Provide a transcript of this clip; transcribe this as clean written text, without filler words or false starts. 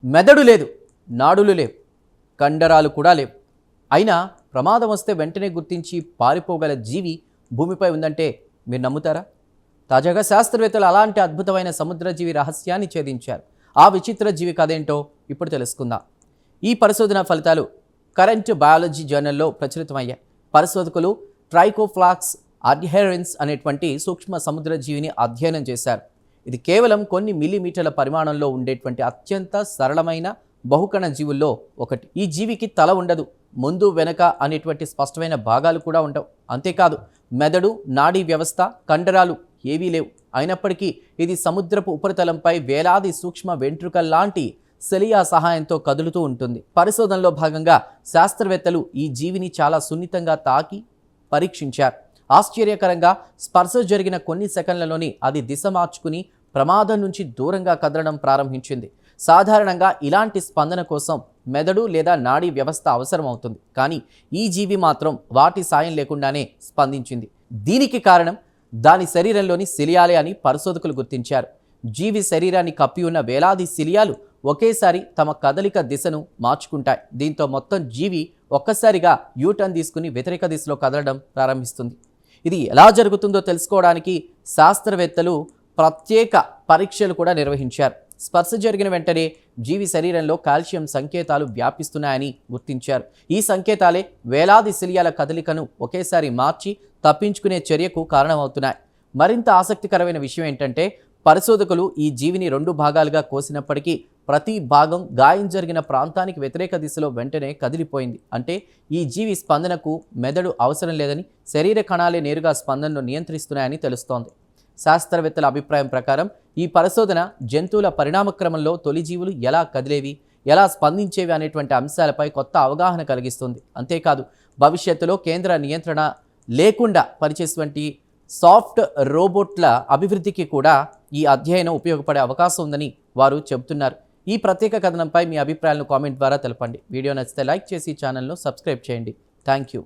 మెదడు లేదు, నాడులు లేవు, కండరాలు కూడా లేవు. అయినా ప్రమాదం వస్తే వెంటనే గుర్తించి పారిపోగల జీవి భూమిపై ఉందంటే మీరు నమ్ముతారా? తాజాగా శాస్త్రవేత్తలు అలాంటి అద్భుతమైన సముద్రజీవి రహస్యాన్ని ఛేదించారు. ఆ విచిత్ర జీవి కథేంటో ఇప్పుడు తెలుసుకుందాం. ఈ పరిశోధన ఫలితాలు కరెంట్ బయాలజీ జర్నల్లో ప్రచురితమయ్యాయి. పరిశోధకులు ట్రైకోఫ్లాక్స్ అడ్హెరెన్స్ అనేటువంటి సూక్ష్మ సముద్రజీవిని అధ్యయనం చేశారు. ఇది కేవలం కొన్ని మిల్లీమీటర్ల పరిమాణంలో ఉండేటువంటి అత్యంత సరళమైన బహుకణ జీవుల్లో ఒకటి. ఈ జీవికి తల ఉండదు, ముందు వెనక అనేటువంటి స్పష్టమైన భాగాలు కూడా ఉండవు. అంతేకాదు మెదడు, నాడీ వ్యవస్థ, కండరాలు ఏవీ లేవు. అయినప్పటికీ ఇది సముద్రపు ఉపరితలంపై వేలాది సూక్ష్మ వెంట్రుకల్లాంటి సెలియా సహాయంతో కదులుతూ ఉంటుంది. పరిశోధనలో భాగంగా శాస్త్రవేత్తలు ఈ జీవిని చాలా సున్నితంగా తాకి పరీక్షించారు. ఆశ్చర్యకరంగా స్పర్శ జరిగిన కొన్ని సెకండ్లలోనే అది దిశ మార్చుకుని ప్రమాదం నుంచి దూరంగా కదలడం ప్రారంభించింది. సాధారణంగా ఇలాంటి స్పందన కోసం మెదడు లేదా నాడీ వ్యవస్థ అవసరం అవుతుంది. కానీ ఈ జీవి మాత్రం వాటి సాయం లేకుండానే స్పందించింది. దీనికి కారణం దాని శరీరంలోని సిలియాలే అని పరిశోధకులు గుర్తించారు. జీవి శరీరాన్ని కప్పి ఉన్న వేలాది సిలియాలు ఒకేసారి తమ కదలిక దిశను మార్చుకుంటాయి. దీంతో మొత్తం జీవి ఒక్కసారిగా యూటర్న్ తీసుకుని వ్యతిరేక దిశలో కదలడం ప్రారంభిస్తుంది. ఇది ఎలా జరుగుతుందో తెలుసుకోవడానికి శాస్త్రవేత్తలు ప్రత్యేక పరీక్షలు కూడా నిర్వహించారు. స్పర్శ జరిగిన వెంటనే జీవి శరీరంలో కాల్షియం సంకేతాలు వ్యాపిస్తున్నాయని గుర్తించారు. ఈ సంకేతాలే వేలాది సిలియాల కదలికను ఒకేసారి మార్చి తప్పించుకునే చర్యకు కారణమవుతున్నాయి. మరింత ఆసక్తికరమైన విషయం ఏంటంటే పరిశోధకులు ఈ జీవిని 2 భాగాలుగా కోసినప్పటికీ ప్రతి భాగం గాయం జరిగిన ప్రాంతానికి వ్యతిరేక దిశలో వెంటనే కదిలిపోయింది. అంటే ఈ జీవి స్పందనకు మెదడు అవసరం లేదని, శరీర కణాలే నేరుగా స్పందనను నియంత్రిస్తున్నాయని తెలుస్తోంది. శాస్త్రవేత్తల అభిప్రాయం ప్రకారం ఈ పరిశోధన జంతువుల పరిణామక్రమంలో తొలి జీవులు ఎలా కదిలేవి, ఎలా స్పందించేవి అనేటువంటి అంశాలపై కొత్త అవగాహన కలిగిస్తుంది. అంతేకాదు భవిష్యత్తులో కేంద్ర నియంత్రణ లేకుండా పనిచేసేటువంటి సాఫ్ట్ రోబోట్ల అభివృద్ధికి కూడా ఈ అధ్యయనం ఉపయోగపడే అవకాశం ఉందని వారు చెబుతున్నారు. ఈ ప్రత్యేక కథనంపై మీ అభిప్రాయాలను కామెంట్ ద్వారా తెలపండి. వీడియో నచ్చితే లైక్ చేసి ఛానల్ను సబ్స్క్రైబ్ చేయండి. Thank you.